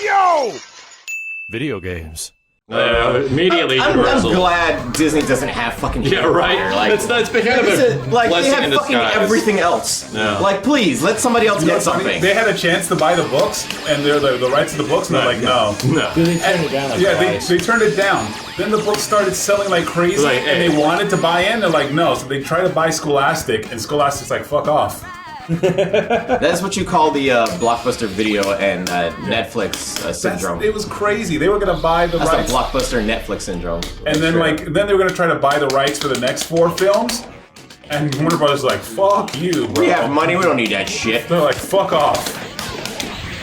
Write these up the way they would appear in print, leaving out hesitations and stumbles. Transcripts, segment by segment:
Yo! Video games. Immediately, I'm Universal. glad Disney doesn't have fucking. Yeah, right. Like, It's been kind of a like they blessing have in fucking disguise. everything else. Yeah. Like, please let somebody else get something. They had a chance to buy the books, and they're the rights to the books, and they're like, no. Dude, they turned it down like twice. they turned it down. Then the books started selling like crazy, Like, and they wanted to buy in. They're like, no. So they try to buy Scholastic, and Scholastic's like, fuck off. That's what you call the Blockbuster Video and Netflix syndrome. It was crazy. They were gonna buy the That's rights, the Blockbuster Netflix syndrome. and then then they were gonna try to buy the rights for the next 4 films, and Warner Brothers was like, fuck you, bro. We have money. We don't need that shit. They're like, fuck off.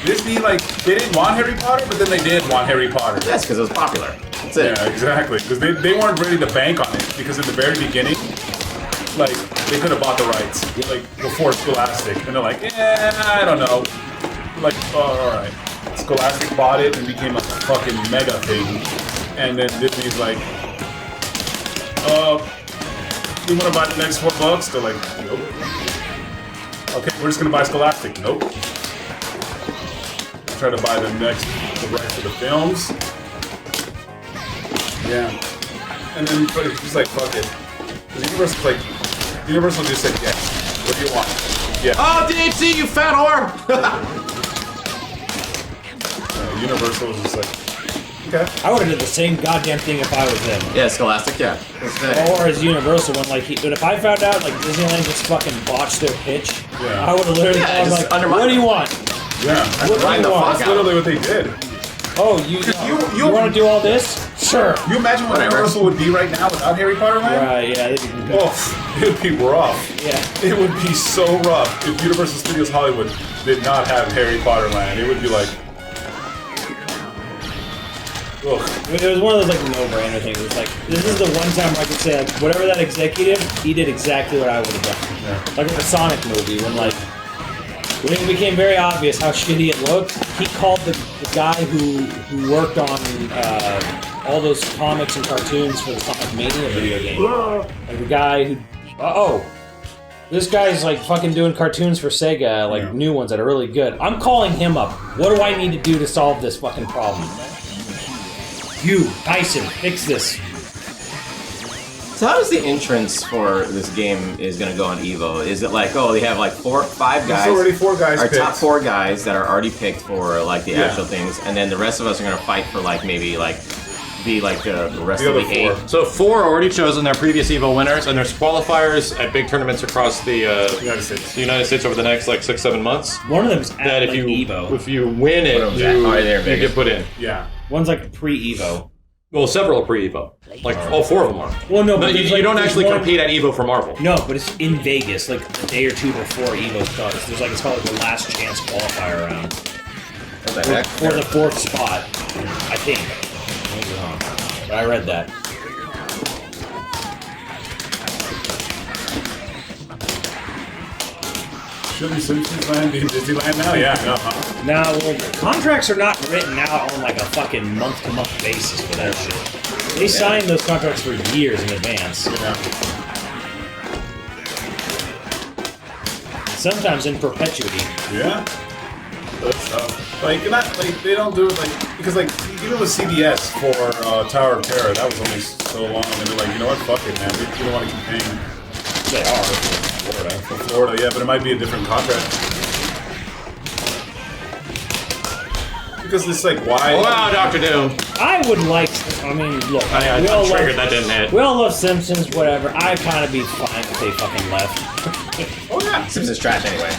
Disney, like, they didn't want Harry Potter, but then they did want Harry Potter. That's because it was popular. That's it. Yeah, exactly. Because they weren't ready to bank on it. Because in the very beginning, like, they could have bought the rights, like, before Scholastic. And they're like, I don't know. Like, oh, alright. Scholastic bought it and became a fucking mega thing. And then Disney's like, we want to buy the next 4 books? They're like, nope. Okay, we're just going to buy Scholastic. Nope. Try to buy the rights to the films. Yeah. And then he's like, fuck it. Universal just said yes. What do you want? Yeah. Oh, DHC, you fat whore! Universal was just like, okay. I would have done the same goddamn thing if I was them. Yeah, Scholastic, yeah. Or as Universal, when like, but if I found out like Disneyland just fucking botched their pitch, Yeah. I would have literally Yeah, been just like, undermine what do you them. want? Yeah. What do you want? That's literally what they did. Oh, you want to do all this? Sure. You imagine what Whatever. Universal would be right now without Harry Potter Land? Right, yeah. Oh, it would be rough. Yeah. It would be so rough if Universal Studios Hollywood did not have Harry Potter Land. It would be like, ugh. It was one of those like no-brainer things. It was like, this is the one time where I could say like, whatever that executive, he did exactly what I would have done. Yeah. Like with the Sonic movie, when it became very obvious how shitty it looked, he called the guy who worked on all those comics and cartoons for the Sonic Mania video game. Like the guy who, this guy's like fucking doing cartoons for Sega, like new ones that are really good. I'm calling him up. What do I need to do to solve this fucking problem? You, Tyson, fix this. So how does the entrance for this game is going to go on Evo? Is it like, they have like 4 or 5 guys? There's already 4 guys Our picked. top 4 guys that are already picked for like the Yeah. actual things, and then the rest of us are going to fight for like maybe like be like the rest The of other the 8. 4. So 4 are already chosen, their previous EVO winners, and there's qualifiers at big tournaments across the United States over the next like 6-7 months. One of them's at That like Evo. if you win it, One of them's at- oh, they're you big. get put in. Yeah. One's like pre-Evo. Well, several are pre-EVO. Like all 4 of them are. Well, no, No, but you, there's, you like, don't there's actually one- compete at EVO for Marvel. No, but it's in Vegas, like a day or 2 before Evo starts. There's like, it's called like the last chance qualifier round. What the heck? For the 4th spot, I think. I might be wrong, but I read that. Shouldn't Simpsons Land be Disneyland now? Yeah, no. Now, well, contracts are not written out on like a fucking month-to-month basis for that shit. They sign those contracts for years in advance. Yeah. Sometimes in perpetuity. Yeah. Like, not like they don't do it like because like even with CBS for Tower of Terror, that was only so long, and they're like, you know what, fuck it, man, we don't want to keep paying They are for Florida. for Florida, yeah, but it might be a different contract because it's like why? Wow, Dr. Doom. I would like. I mean, look. I we all triggered, love, that didn't hit. We all love Simpsons, whatever. I'd kind of be fine if they fucking left. Oh yeah. Simpsons trash anyway.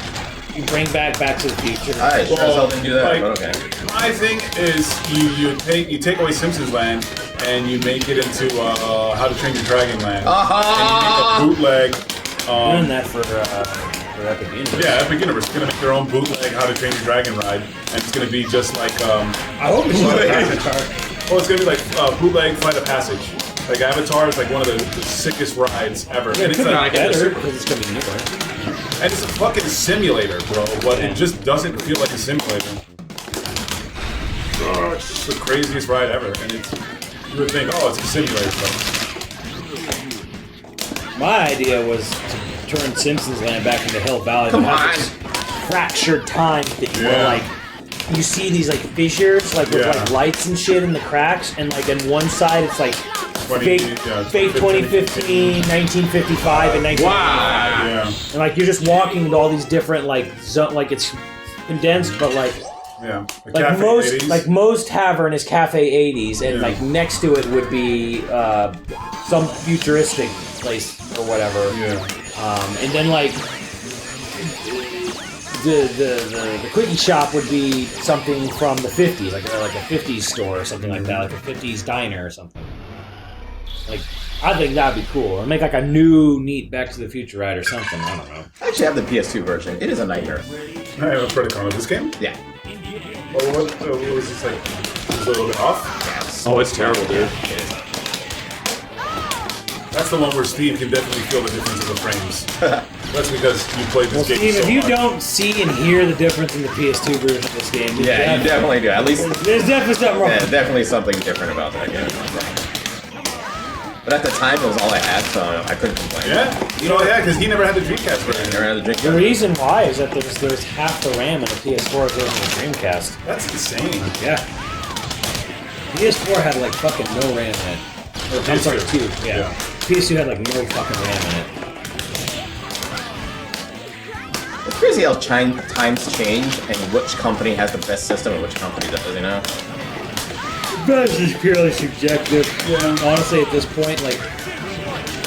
You bring Back to the Future. I sure as hell didn't do that, Like, but okay. my thing is you take away Simpsons Land and you make it into How to Train Your Dragon Land, and you make a bootleg. Doing that for Epic Universe. Yeah, Epic Universe is gonna make their own bootleg How to Train Your Dragon ride, and it's gonna be just like I hope it's not Avatar. oh, it's gonna be like bootleg Flight of Passage. Like Avatar is like one of the sickest rides ever, and it's like Better because it's gonna be newer. and it's a fucking simulator, bro. But it just doesn't feel like a simulator. Oh, it's just the craziest ride ever, and it's you would think, oh, it's a simulator, but My idea was to turn Simpsons Land back into Hill Valley. Come but have on. this fractured time thing where Yeah. like you see these like fissures, like with like lights and shit in the cracks, and like on one side it's like fake 2015, 1955, and 1955. Wow. Yeah. And like you're just walking with all these different like like it's condensed, but like like most tavern is Cafe 80s, and like next to it would be some futuristic place or whatever. Yeah. And then like the quickie shop would be something from the 50s, like a 50s store or something like that, like a 50s diner or something. Like, I think that'd be cool. Or make like a new, neat Back to the Future ride or something. I don't know. I actually have the PS2 version. It is a nightmare. I have a pretty con of this game. Yeah. What was this like? Is it a little bit off? Yes. Oh, it's terrible, dude. That's the one where Steve can definitely feel the difference of the frames. That's because you played this game Steve, so if you much. don't see and hear the difference in the PS2 version of this game, Yeah, you definitely do. At least there's definitely something wrong. yeah, definitely something different about that game. But at the time, it was all I had, so I couldn't complain. Yeah? You know, yeah, because he never had the Dreamcast version. Never had the drink. The reason why is that there's half the RAM in the PS4 version of the Dreamcast. That's insane. Yeah. PS4 had like fucking no RAM in it. I'm sorry, 2. Yeah. PS2 had like no fucking RAM in it. It's crazy how times change and which company has the best system and which company does, you know? That's just purely subjective. Yeah. Honestly, at this point, like,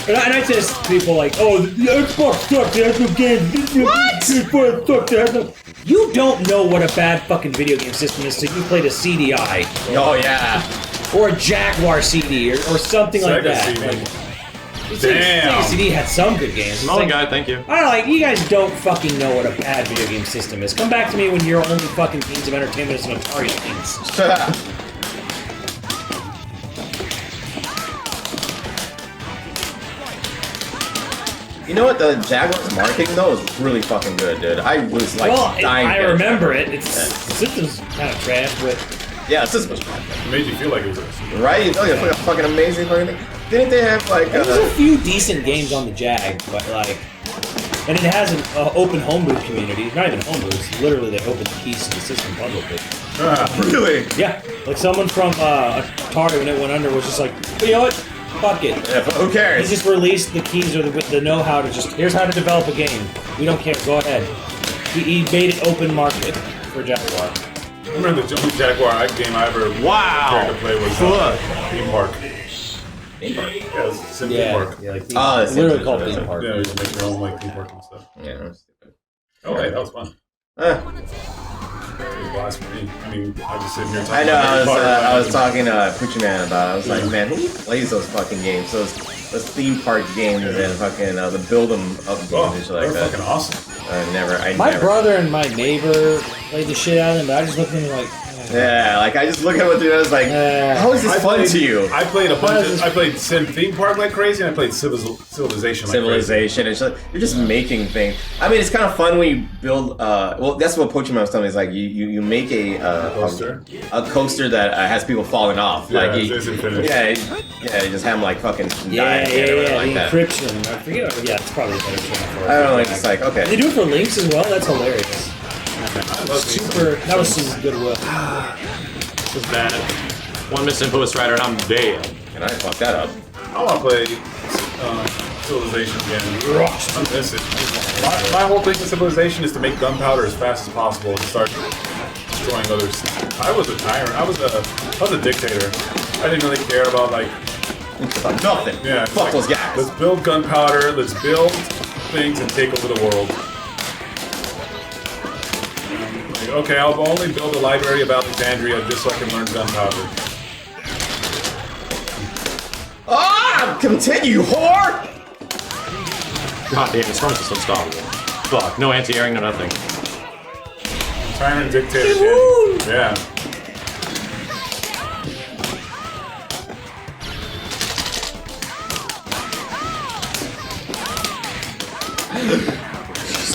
and I say this to people like, oh, the Xbox sucks. It has no games. What? PS4 sucks. It has no. You don't know what a bad fucking video game system is, so you played a CDI Oh, yeah. or a Jaguar CD or something like Sega that. CD. Like, Damn. Sega CD had some good games. It's Small like, guy, thank you. I don't know, like, you guys don't fucking know what a bad video game system is. Come back to me when your only fucking means of entertainment is an Atari things. You know what? The Jaguar's marketing, though, is really fucking good, dude. I was, like, dying I to get a remember Jaguar. it. It's the system's kind of trash, but Yeah, it's just It made you feel like it was a right. Oh, it's like a fucking amazing fucking thing. Didn't they have like? there's a few decent games on the Jag, but like, and it has an open homebrew community. Not even homebrew. It's literally they open the keys to the system publicly. really? Yeah, like someone from Atari when it went under was just like, you know what? Fuck it. Yeah, who He cares? just released the keys or the know-how to just here's how to develop a game. We don't care. Go ahead. He made it open market for Jaguar. I remember the only Jaguar game I ever cared to play was Theme Park. Theme Park. Yeah, it was Sim Theme Yeah, Park. yeah, like Oh, it's literally interesting. called Theme Park. Yeah, you just make your own like theme park and stuff. Yeah, that was stupid. Oh, hey, that was fun. It was a blast for me. I mean, I was sitting here talking I know. about Harry Potter. I was talking to Poochie Man about it. I was like, man, who plays those fucking games? Those theme park games and fucking the build 'em up games Oh, and shit they're like that. fucking awesome. I never. My brother and my neighbor played the shit out of them, but I just looked at them like, Yeah, like I just look at what they're doing. I was like, how is this fun to you? I played a bunch of. I played Sim Theme Park like crazy, and I played Civilization like Civilization and shit. You're just making things. I mean, it's kind of fun when you build. Well, that's what Pokemon was telling me. Is like you make a coaster that has people falling off. Yeah, Like it's infinite. yeah, you just have them like fucking die yeah, like the that. encryption. I forget. Yeah, it's probably a better term for it. I don't know. It's just like They okay. do it for links as well. That's hilarious. Super. That was some goodwill. This is bad. One misinput with Strider and I'm dead. And I fucked that up. I want to play Civilization again. I miss it. My whole thing with Civilization is to make gunpowder as fast as possible and start destroying others. I was a tyrant. I was a dictator. I didn't really care about like. Nothing. Yeah. Fuck like, those guys. Let's build gunpowder. Let's build things and take over the world. Like, okay, I'll only build a library of Alexandria just so I can learn gunpowder. Ah! Continue, whore! God damn, this phone system's unstoppable. Fuck, no anti-airing, no nothing. Tyrant dictator game. Yeah.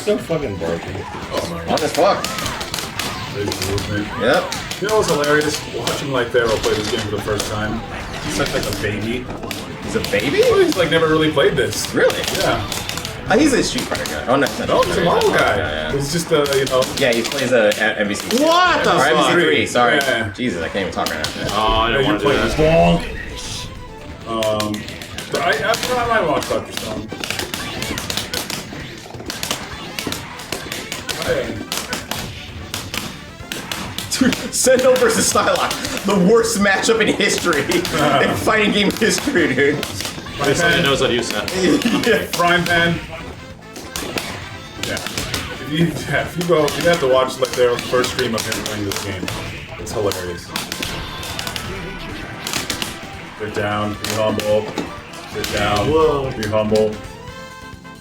So fucking broken. On as fuck. Crazy movement. Yep. You know what's hilarious? Watching like Thero play this game for the first time. He's like a baby. He's a baby? He's like never really played this. Really? Yeah. He's a Street Fighter guy. Oh, no, No, he's a model guy. Yeah. He's just you know. Yeah, he plays a NBC. What the Or fuck? NBC3, sorry. Yeah. Jesus, I can't even talk right now. Oh, I don't you want to do play that. But I might watch Dr. Stone. Sentinel versus Psylocke, the worst matchup in history. In fighting game history, dude. At least somebody knows how to use that. Yeah. Frying pan. Yeah. If you go, you have to watch like their first stream of him playing this game. It's hilarious. Sit down, be humble. Sit down, be humble.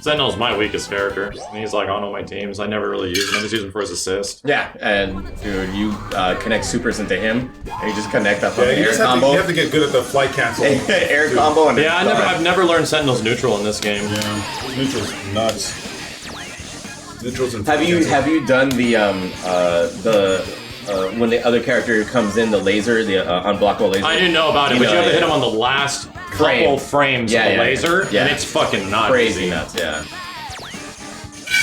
Sentinel's my weakest character. And he's like on all my teams. I never really use him. I just use him for his assist. Yeah, and dude, you connect supers into him, and you just connect that fucking Yeah, you air just have to, combo. you have to get good at the flight cancel. Air combo and Yeah, I've never learned Sentinel's neutral in this game. Yeah, neutral's nuts. Neutral's and Have you done the when the other character comes in, the laser, the unblockable laser? I didn't know about it, but you have to hit him on the last couple frames of the laser, and it's fucking not crazy easy. nuts. Yeah.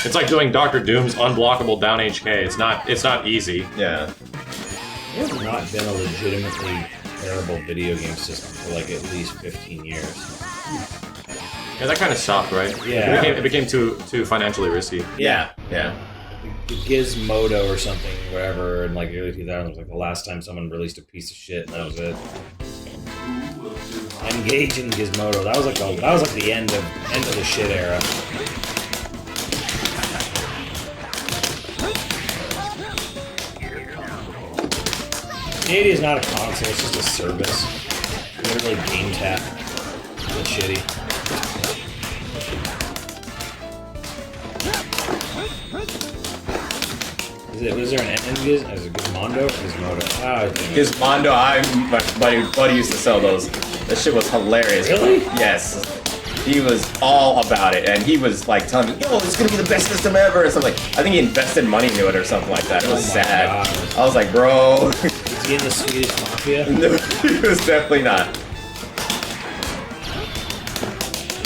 It's like doing Dr. Doom's unblockable down HK. It's not easy. Yeah. It has not been a legitimately terrible video game system for like at least 15 years. Yeah, that kind of stopped, right? Yeah. It became too financially risky. Yeah. Yeah. The Gizmodo or something, whatever, in like early 2000s was like the last time someone released a piece of shit, and that was it. Engaging Gizmodo, that was like the end of the shit era. Stadia is not a console, it's just a service. Literally game tap. It's shitty. Was there an N in Giz? Is it Gizmondo or Gizmodo? Oh, Gizmondo, my buddy used to sell those. That shit was hilarious. Really? Yes. He was all about it, and he was like telling me, "Yo, it's gonna be the best system ever," and something like. I think he invested money into it or something like that. It was sad. God. I was like, "Bro." Is he in the Swedish Mafia? No, he was definitely not.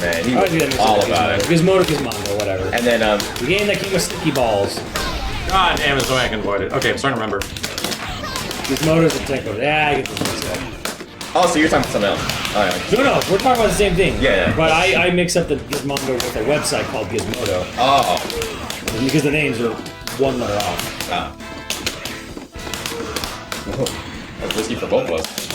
Man, he was all about it. Gizmondo, whatever. And then, The game that came with sticky balls. God damn, there's no way I can avoid it. Okay, I'm starting to remember. Gizmodo's a tech. Yeah, I get this mixed up. oh, so you're talking about something else. All right. No, we're talking about the same thing. Yeah. But I mix up the Gizmondo with a website called Gizmodo. Oh. Because the names are one letter off. Ah. Whoa. That's risky for both of us.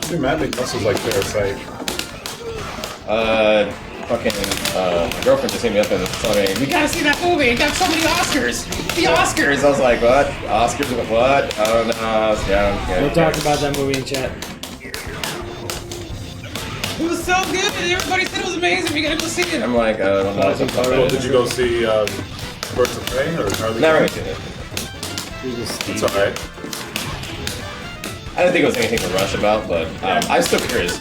Dude, Mad Big Muscles like Parasite. Fucking, my girlfriend just hit me up and told me, "We gotta see that movie, it got so many Oscars! The Oscars!" I was like, "What? Oscars? What? Oh no, yeah. We talked about that movie in chat. It was so good. Everybody said it was amazing. We gotta go see it. I'm like, I don't know. Well, did you go see Birds of Prey or Harley Never Quinn? seen it. It's alright. I didn't think it was anything to rush about, but I'm still curious.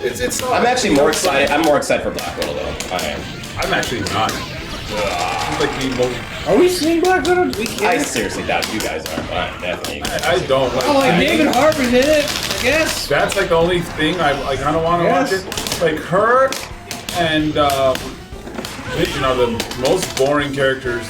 It's not. I'm actually more excited. I'm more excited for Black Widow, though. I am. I'm actually not. It's like the most. Are we seeing Black Widow? We I can't. seriously doubt you guys are. Definitely. I don't like. Oh, like I mean, David Harbour did it, I guess. That's like the only thing I kind of want to watch it. Like her and Vision are the most boring characters.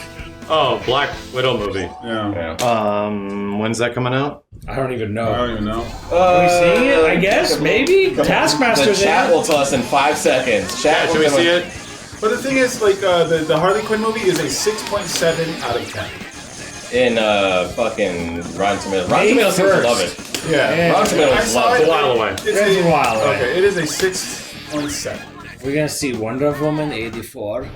Oh, Black Widow movie. Yeah. When's that coming out? I don't even know. I don't even know. Are we seeing it? I guess, maybe? The Taskmaster's chat in. will tell us in 5 seconds. Chat Should will we tell see us- it? But the thing is, like the Harley Quinn movie is a 6.7 out of 10. in fucking Rotten Tomatoes. Rotten May Tomatoes seems to 1st. love it. Yeah. Rotten I Tomatoes saw love It's it. a while away. It's It's a while away. Okay, it is a 6.7. We're gonna see Wonder Woman 84.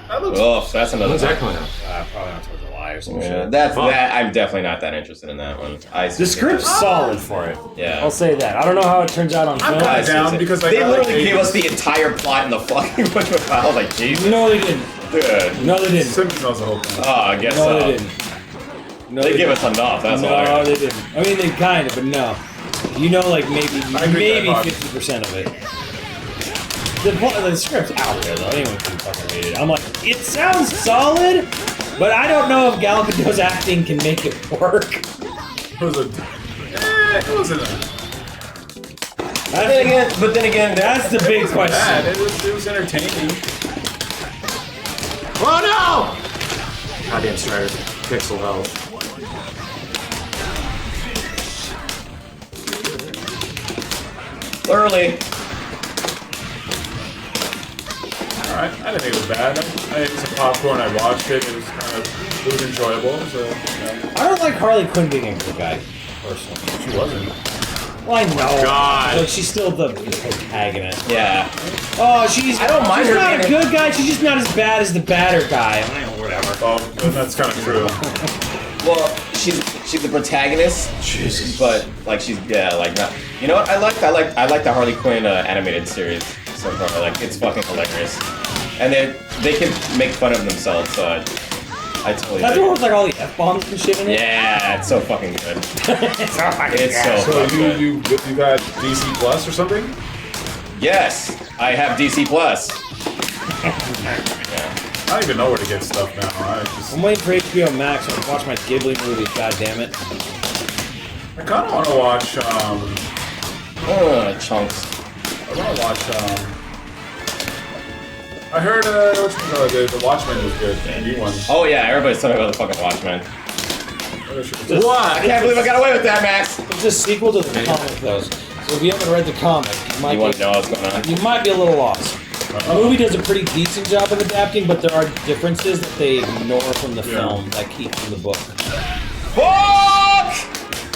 That looks. Oh, that's another When's that one. coming out? Probably not till July or some Yeah, shit. that's Fuck. that. I'm definitely not that interested in that one. The script's solid for it. Yeah. I'll say that. I don't know how it turns out on film. kinda down because I they got, like, literally gave 80s. us the entire plot in the fucking movie. I was like, Jesus, No, they didn't. dude. No, they didn't. Simpsons knows the whole thing. Oh, I guess No, so. they didn't. No, They give us enough. That's all. No, they didn't. I mean, they kind of, but no. You know, like maybe I agree with that, 50% of it. The script's out there though. Anyone can fucking read it. I'm like, it sounds solid, but I don't know if Gal Gadot's acting can make it work. It was a. It wasn't. But then again, That's the big question. Bad. It was entertaining. Oh no! Goddamn Strider. Pixel health. early. Alright, I didn't think it was bad. I ate some popcorn, I watched it, it was enjoyable, so yeah. I don't like Harley Quinn being a good guy, personally. She wasn't. Well, I know. God. But she's still the protagonist. Yeah. Oh, I don't mind she's her not a being good guy, she's just not as bad as the badder guy. Whatever. Oh, that's kind of true. Well, she's the protagonist. Jesus. But like she's like not. You know what? I like the Harley Quinn animated series so far. Like it's fucking hilarious, and they can make fun of themselves. So I totally. That's dig what it. was like all the F-bombs and shit in it? Yeah, it's so fucking good. It's so fucking It's so So fucking good. you got DC Plus or something? Yes, I have DC Plus. I don't even know where to get stuff now. I'm waiting for HBO Max so I can watch my Ghibli movies, goddammit. I kind of want to watch, Chunks. I want to watch, I heard, the Watchmen was good, the new one. Oh yeah, everybody's talking about the fucking Watchmen. What? I can't believe I got away with that, Max. It's a sequel to the comic, though. So if you haven't read the comic, You want to know what's going on? you might be a little lost. The movie does a pretty decent job of adapting, but there are differences that they ignore from the film that keep from the book. Fuck!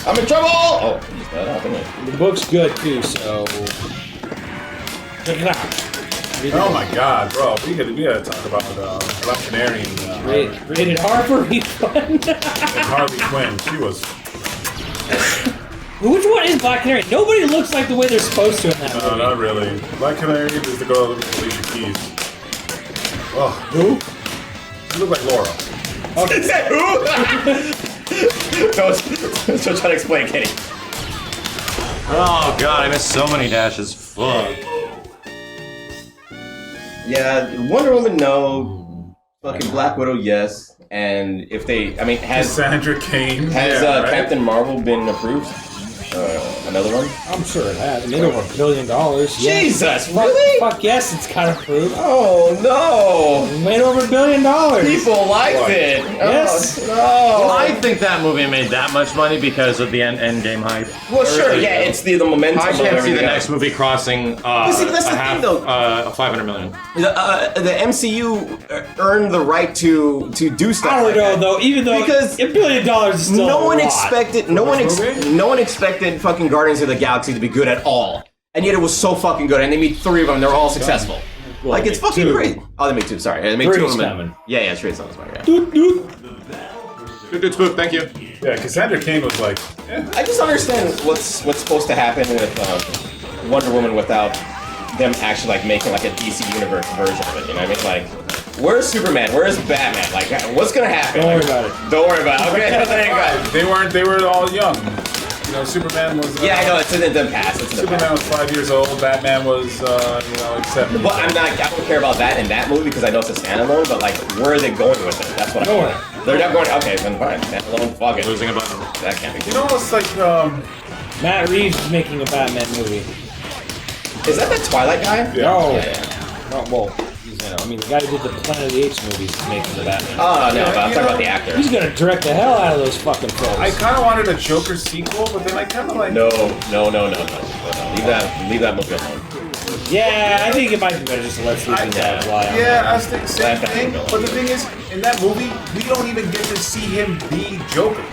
I'm in trouble! Oh, I used that up, didn't I? The book's good too, so check it out. Read the Oh book. my god, bro, we gotta talk about Black Canary and Rated R for refund. Harley Quinn. She was. Which one is Black Canary? Nobody looks like the way they're supposed to in that No, movie. not really. Black Canary is the girl with Alicia Keys. Oh, Who? she looked like Laura. Is that who? Don't try to explain, Kenny. Oh god, I missed so many dashes. Fuck. Yeah, Wonder Woman, no. Fucking Black Widow, yes. And if they, I mean, has Cassandra Cain. has yeah, right? Captain Marvel been approved? Another one? I'm sure it has. It made over $1 billion. Jesus, Fuck, really? fuck yes, it's kind of proved. Oh no! It made over $1 billion. People liked What? it. Yes. Oh, no. I think that movie made that much money because of the end game hype. Well, sure. Yeah, it's the momentum. I of can't see everything the else. next movie crossing see, that's the thing, though. 500 million. The MCU earned the right to do stuff. I don't like know that. though. Even though Because $1 billion is still no a one lot. expected no one expected fucking Guardians of the Galaxy to be good at all, and yet it was so fucking good. And they made 3 of them. They're all successful. Well, Like they it's made fucking 2. great. Oh, they made 2. Sorry, they made 2 of 3's them. coming. Yeah, 3 is on this one. Yeah. Doot, doot. Good spook, thank you. Yeah, Cassandra Cain was like, I just understand what's supposed to happen with Wonder Woman without them actually like making like a DC Universe version of it. You know what I mean? Like, where's Superman? Where's Batman? Like, what's gonna happen? Don't worry Like, about it. Don't worry about it. Okay, there you go. they were all young. You know, Superman was. Yeah, I know it's in the past. It's in the Superman past. was 5 years old. Batman was, like 7. But I don't care about that in that movie because I know it's a standalone. But like, where are they going with it? That's what Nowhere. They're not going. Okay, then fine. Standalone. Fuck it. Losing a button. That can't be You good. know, it's like, Matt Reeves is making a Batman movie. Is that the Twilight guy? Yeah. No. Yeah. No, well, I mean, the guy who did the Planet of the Apes movies is making the Batman. Oh no, but I'm talking about the actor. He's gonna direct the hell out of those fucking films. I kind of wanted a Joker sequel, but then I kind of like. No. Leave that movie alone. Yeah, I think it might be better just to let Sleeping Dogs lie on Yeah, I was thinking same That's thing. not But the thing is, in that movie, we don't even get to see him be Joker.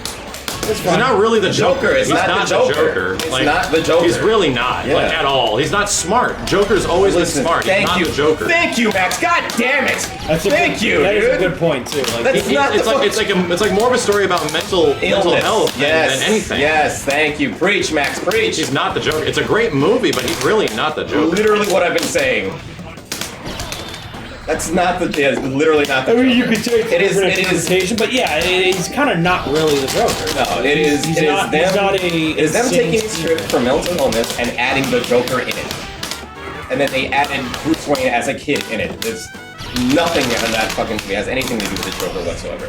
He's not really the Joker. It's He's not the Joker. It's not the Joker. He's really not, Yeah. like, at all. He's not smart. Joker's always Listen, been smart. He's thank not you. the Joker. Thank you, Max. God damn it. That's a Thank good, you, That is a dude. good point too. Like, That's not It's the like it's like more of a story about mental health Yes. than anything. Yes, thank you. Preach, Max. Preach. He's not the Joker. It's a great movie, but he's really not the Joker. Literally what I've been saying. That's not the. Yeah, it's literally not the. I mean, you Joker. could take It is. different It is. interpretation, but yeah, he's kind of not really the Joker. No, it is. He's It is not. them. He's not a. It is them insane taking a script from Mental Illness and adding the Joker in it, and then they added Bruce Wayne as a kid in it. There's nothing in that fucking movie has anything to do with the Joker whatsoever,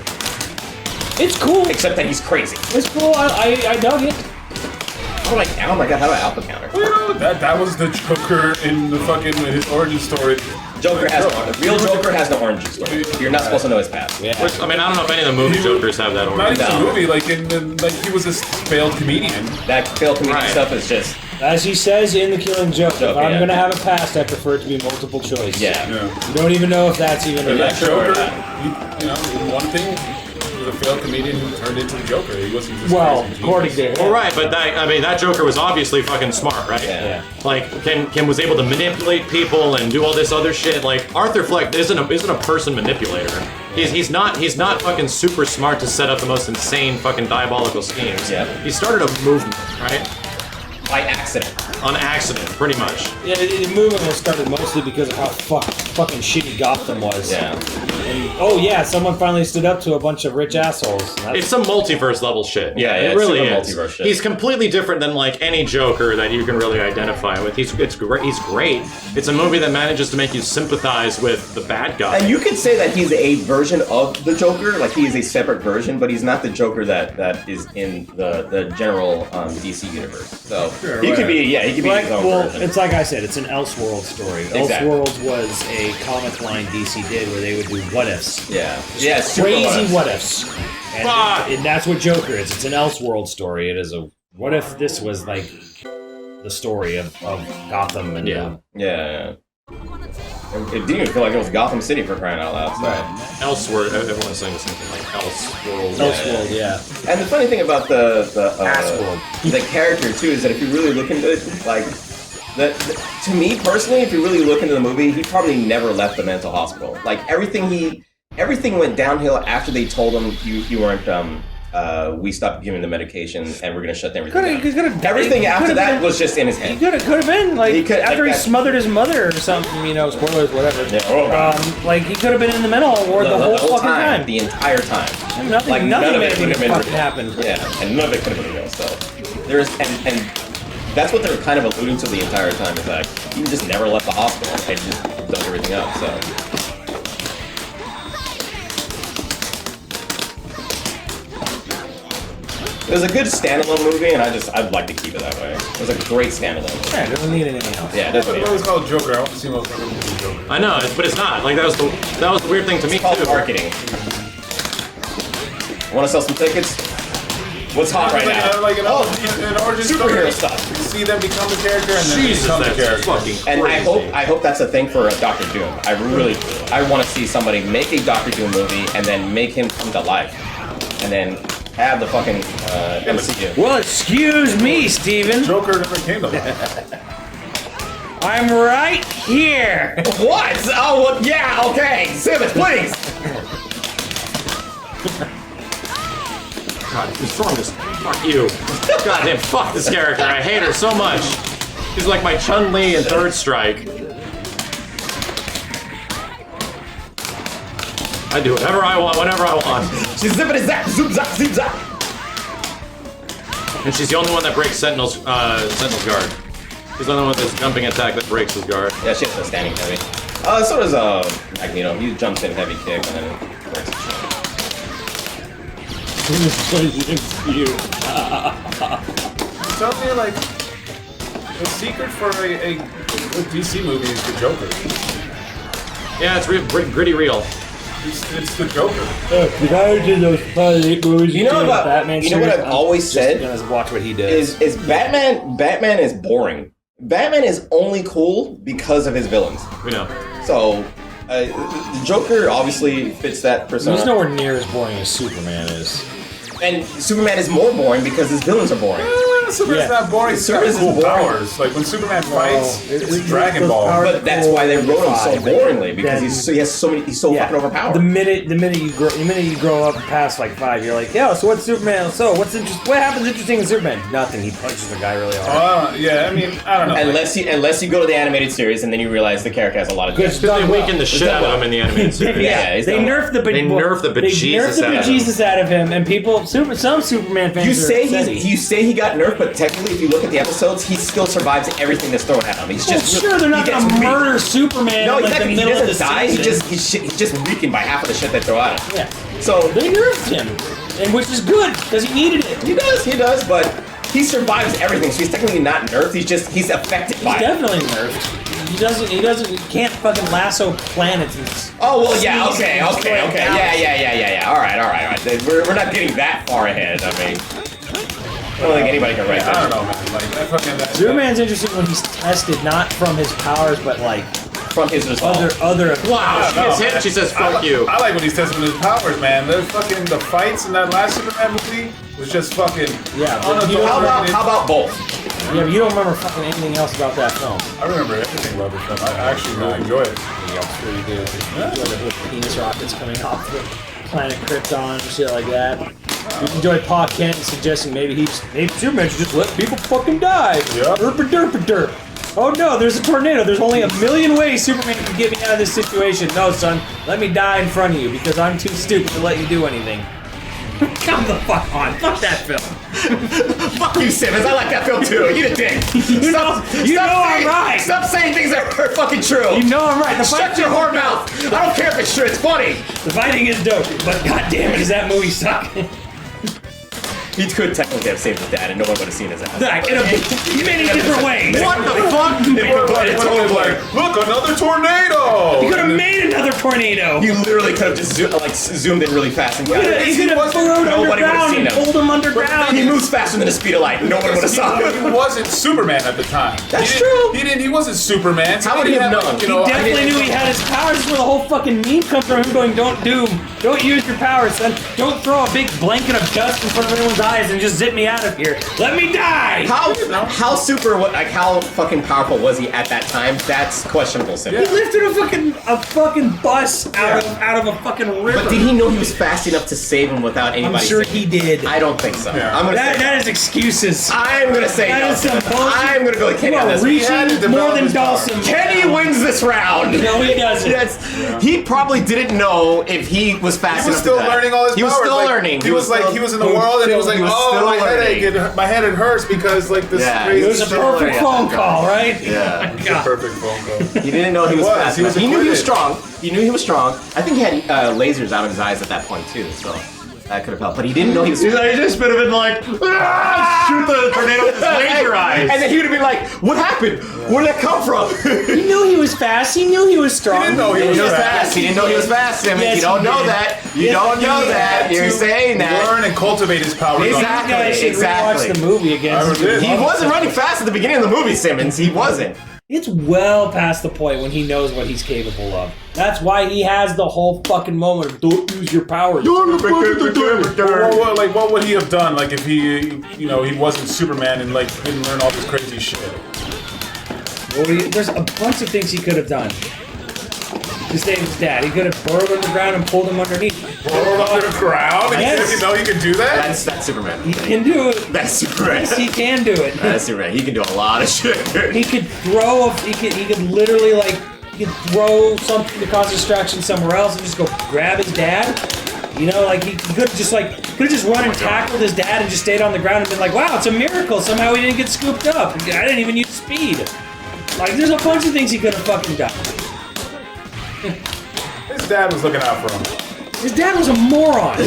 It's cool. except that he's crazy. It's cool. I dug it. Oh my god! How do I alpha counter? Well, you know, That was the Joker in the fucking his origin story. Joker has no, real Joker has no origin story. You're not supposed to know his past. Yeah. Which, I mean, I don't know if any of the movie Jokers have that Not origin. even the movie, like he was this failed comedian. That failed comedian Right. stuff is just As he says in The Killing Joke, if I'm yeah. gonna have a past, I prefer it to be multiple choice. yeah. You don't even know if that's even a Yeah, sure. Joker, one thing, he was a failed comedian who turned into the Joker. He wasn't just Well, crazy according genius. to Well, right, but that Joker was obviously fucking smart, right? Yeah. Like, Kim was able to manipulate people and do all this other shit. Like, Arthur Fleck isn't a person manipulator. He's not fucking super smart to set up the most insane fucking diabolical schemes. Yeah. He started a movement, right? By accident. On accident, pretty much. Yeah, the movement was started mostly because of how fucking shitty Gotham was. Yeah. And, oh yeah, someone finally stood up to a bunch of rich assholes. And that's- It's some multiverse level shit. Yeah, it it's really super is. multiverse shit. He's completely different than like any Joker that you can really identify with. He's great. He's great. It's a movie that manages to make you sympathize with the bad guy. And you could say that he's a version of the Joker, like he is a separate version, but he's not the Joker that is in the general DC universe. So he could be, he could be his own version. it's like I said, it's an Elseworld story. Exactly. Elseworlds was a comic line DC did where they would do what ifs. Yeah, super Crazy what what ifs. And, Ah! and that's what Joker is. It's an Elseworld story. It is a what if this was like the story of Gotham and Yeah. Yeah. It didn't even feel like it was Gotham City for crying out loud. So. Elsewhere, everyone's saying something like Elseworld. Elseworld, yeah. And the funny thing about the Assworld. the character too is that if you really look into it, like to me personally, if you really look into the movie, he probably never left the mental hospital. Like everything went downhill after they told him you weren't we stopped giving the medication and we're gonna shut everything down. Everything after that was just in his head. Could have been like He could- after like he that- smothered his mother or something. You know, spoilers, whatever. Yeah, oh, God. Like he could have been in the mental ward the whole fucking time. the entire time. Nothing, Like, nothing none of made it could it have been fucking real. happen. Yeah, and none of it could have been real. So there's and that's what they were kind of alluding to the entire time. Is like he just never left the hospital and just dug everything up. So. It was a good standalone movie, and I'd like to keep it that way. It was a great standalone movie. Yeah, it doesn't need anything else. Yeah, it doesn't It was called Joker. I want to see what fucking movie Joker. I know, but it's not. Like that was the weird thing to me It's called too. marketing. Want to sell some tickets? What's hot right now? Like an origin superhero story. stuff. You see them become the character and then they Jesus, become the that's character. fucking And crazy. I hope that's a thing for Doctor Doom. I want to see somebody make a Doctor Doom movie and then make him come to life, and then have the fucking MCU. Well, excuse me, Steven. Joker never came to life. I'm right here. What? Oh, well, yeah, okay. Simmons, please. God, who's throwing this? Fuck you. God damn, fuck this character. I hate her so much. She's like my Chun-Li in Third Strike. I do whatever I want, whenever I want. She's zippity zap, zoop zap, zoop zap. And she's the only one that breaks Sentinel's guard. She's the only one with this jumping attack that breaks his guard. Yeah, she has a standing heavy. So does Magneto. He jumps in heavy kick and then breaks his shit. Tell me, like, the secret for a good DC movie is the Joker. Yeah, it's gritty real. It's the Joker. Did I do those movies? You know about Batman? you know what series? I've always Just said gonna watch what he does. is Batman. Batman is boring. Batman is only cool because of his villains. We know. So the Joker obviously fits that persona. He's nowhere near as boring as Superman is. And Superman is more boring because his villains are boring. Superman's Yeah. not boring. Superman's Superman's cool boring. powers. Like when Superman fights, it's it's Dragon Ball. But that's why they wrote him so boringly because he's so fucking overpowered. The minute you grow up past like 5, you're like, yo, so what's Superman? So what happens interesting in Superman? Nothing. He punches the guy really hard. Yeah, I mean, I don't know. Unless you go to the animated series and then you realize the character has a lot of Good depth. stuff. They weakened the shit out of him in the animated series. Yeah, They nerfed the bejesus out of him, and some Superman fans You are say upset. you say he got nerfed, but technically, if you look at the episodes, he still survives everything that's thrown at him. He's Well, just sure, they're not he gonna gets weak. murder Superman No, in like, exactly. the He middle of the doesn't die. season. He's just weakened by half of the shit they throw at him. Yeah. So They nerfed him, and which is good because he needed it. he does, but he survives everything, so he's technically not nerfed. He's affected by it. Definitely nerfed. He can't fucking lasso planets and Oh well, yeah, sneeze okay, and destroy yeah. All right. We're not getting that far ahead. I mean, I don't think anybody can write that. I don't know, man. Like that fucking. Superman's interesting when he's tested not from his powers, but like From his resolve. other. Wow, she gets hit. She says, "Fuck you." I like when he's testing his powers, man. The fights in that last Superman movie was just fucking. Yeah, but you How about both? Yeah, but you don't remember fucking anything else about that film. I remember everything about the film. I actually really enjoy it. Yeah, I'm sure you do. You enjoy the little penis rockets coming off the planet Krypton and shit like that. You enjoy Pa Kent suggesting maybe Superman should just let people fucking die. Yeah. Derp. Oh no, there's a tornado. There's only a million ways Superman can get me out of this situation. No, son, let me die in front of you because I'm too stupid to let you do anything. Come the fuck on. Fuck that film. Fuck you, Simmons. I like that film too. Eat a dick. I'm right. Stop saying things that are fucking true. You know I'm right. The Shut your whore mouth. I don't care if it's true. It's funny. The fighting is dope, but goddamn it, does that movie suck? He could technically have saved his dad, and no one would have seen his ass. He made it different ways. What the fuck? Look, another tornado! He could have made another tornado. He literally could have just zoomed in really fast and got it. He could have burrowed Nobody would have underground seen and him. pulled him underground. He moves faster than the speed of light. No one would have saw him. He wasn't Superman at the time. That's true. He wasn't Superman. So How would he have known? He definitely knew he had his powers. This is where the whole fucking meme comes from. Him going, "Don't use your powers, son. Don't throw a big blanket of dust in front of anyone's eyes and just zip me out of here. Let me die." How fucking powerful was he at that time? That's questionable, Simmons. He lifted a fucking bus out of a fucking river. But did he know he was fast enough to save him without anybody? I'm sure saying he did. I don't think so. Yeah. I'm gonna say That is excuses. I'm gonna say That no. is some Simmons. bullshit. I'm gonna go with Kenny You on are this. reaching more than Dawson. Kenny wins this round. No, he doesn't. He probably didn't know if he was fast He was enough still to die. learning all his powers. He was still like, learning. He was in the world, and he was like, "Oh, my headache, my head it hurts because like this crazy." It was a perfect phone call, right? Yeah. It's a perfect phone call. He didn't know he was fast enough. He knew he was strong. acquitted. He knew he was strong. I think he had lasers out of his eyes at that point too, so that could have helped. But he didn't know he was. He just would have been like, shoot the tornado with his laser eyes. And then he would have been like, "What happened? Where did that come from?" He knew he was fast. He knew he was strong. He didn't know he was fast. He didn't know he was fast, Simmons. Yes, you don't he know did. that. You Yes, don't he know did. that. You're saying that. Learn and cultivate his powers. Exactly. You guys should Exactly. rewatch the movie again. I did. He wasn't running fast at the beginning of the movie, Simmons. He wasn't. It's well past the point when he knows what he's capable of. That's why he has the whole fucking moment of "don't use your powers." What would he have done? Like if he, he wasn't Superman and like didn't learn all this crazy shit. There's a bunch of things he could have done to save his dad. He could have burrowed underground and pulled him underneath. Burrowed under the ground? Yes. You know he could do that? That's Superman. He can do it. That's Superman. Yes, he can do it. That's Superman. He can do a lot of shit. He could throw. He could literally he could throw something to cause distraction somewhere else and just go grab his dad. He could have just run and tackled his dad and just stayed on the ground and been like, "Wow, it's a miracle! Somehow he didn't get scooped up. I didn't even use speed." Like, there's a bunch of things he could have fucking done. His dad was looking out for him. His dad was a moron.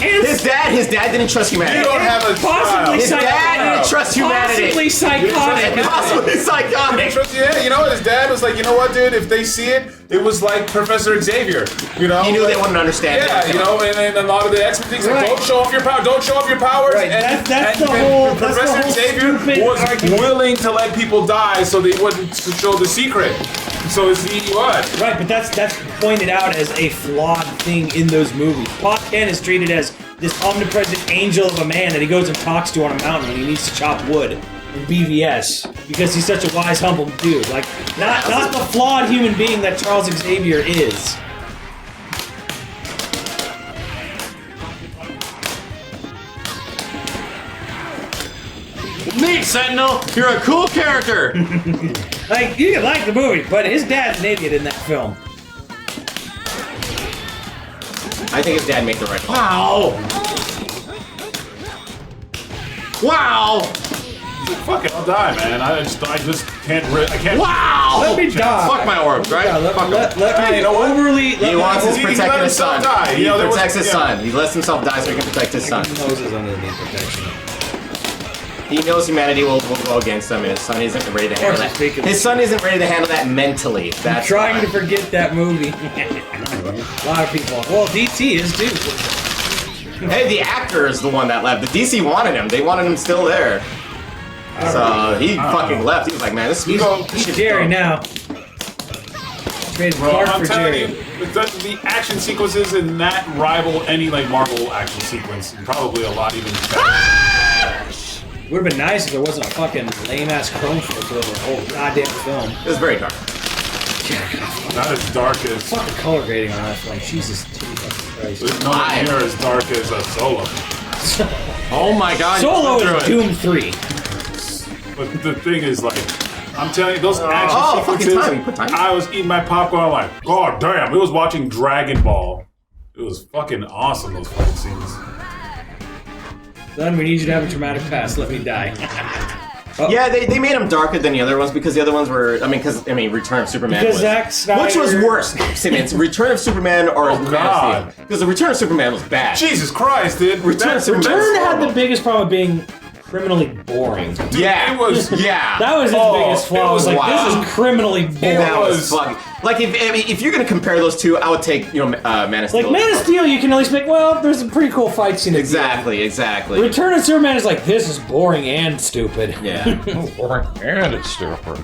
His dad didn't trust humanity. You don't have a Possibly child. His dad didn't trust humanity. Possibly psychotic. Possibly psychotic. Yeah, you know what? His dad was like, you know what, dude? If they see it, it was like Professor Xavier. You know, He knew they wouldn't understand. Yeah, and a lot of the X-Men things like, Right. don't show off your power, don't show off your powers. Right, And, that's and the even whole- that's the Professor whole Xavier stupid was argument. willing to let people die so they wouldn't show the secret. So he was. Right, but that's pointed out as a flawed thing in those movies. Pa Kent is treated as this omnipresent angel of a man that he goes and talks to on a mountain when he needs to chop wood in BVS because he's such a wise, humble dude. Like, not the flawed human being that Charles Xavier is. Neat, Sentinel. You're a cool character. Like, you can like the movie, but his dad's an idiot in that film. I think his dad made the right call. Wow. Wow. Fuck it, I'll die, man. I just I can't. Wow! Let me die. Fuck my orbs, right? Yeah, let Fuck me Hey, you know what? overly. He wants his He protecting let his son. himself die. He You know, there was- protects his yeah. son. He lets himself die so he can protect his son. Noses underneath protection. He knows humanity will go against him, and his son isn't ready to handle that. His son isn't ready to handle that mentally. That's Trying why. to forget that movie. A lot of people. Well, DT is too. Hey, the actor is the one that left. The DC wanted him. They wanted him still there. So he fucking left. He was like, man, this He's shit's Jerry dumb. now. Traded Bro, Clark I'm for telling Jerry. you, the action sequences in that rival any like Marvel action sequence. Probably a lot even better. Would have been nice if there wasn't a fucking lame ass chrome filter over the whole goddamn film. It was very dark. Not as dark as. Fuck the color grading on that film. Jesus, fucking Christ. It's not near as dark as a Solo. Oh my god. you Solo went is through it. Doom 3. But the thing is, like, I'm telling you, those action fucking sequences. time, you put time. I was eating my popcorn. I'm like, God damn! It was watching Dragon Ball. It was fucking awesome. Those fight scenes. Then we need you to have a traumatic past. Let me die. Yeah, they made him darker than the other ones because the other ones were. Return of Superman. Because was, Zack Snyder. which was worse? Say, man, it's Return of Superman or Oh, Man God. of Steel? Because the Return of Superman was bad. Jesus Christ, dude! Return of Superman. Return had horrible. the biggest problem of being criminally boring. Yeah, It was. yeah. That was his biggest flaw. it I was was like, wild. this is criminally boring. That was was- fucking. Like if you're gonna compare those two, I would take Man of Steel. Like, Man of Steel, you can at least make, well, there's a pretty cool fight scene. at the end. Exactly. Return of Superman is like, this is boring and stupid. Yeah. And it's stupid.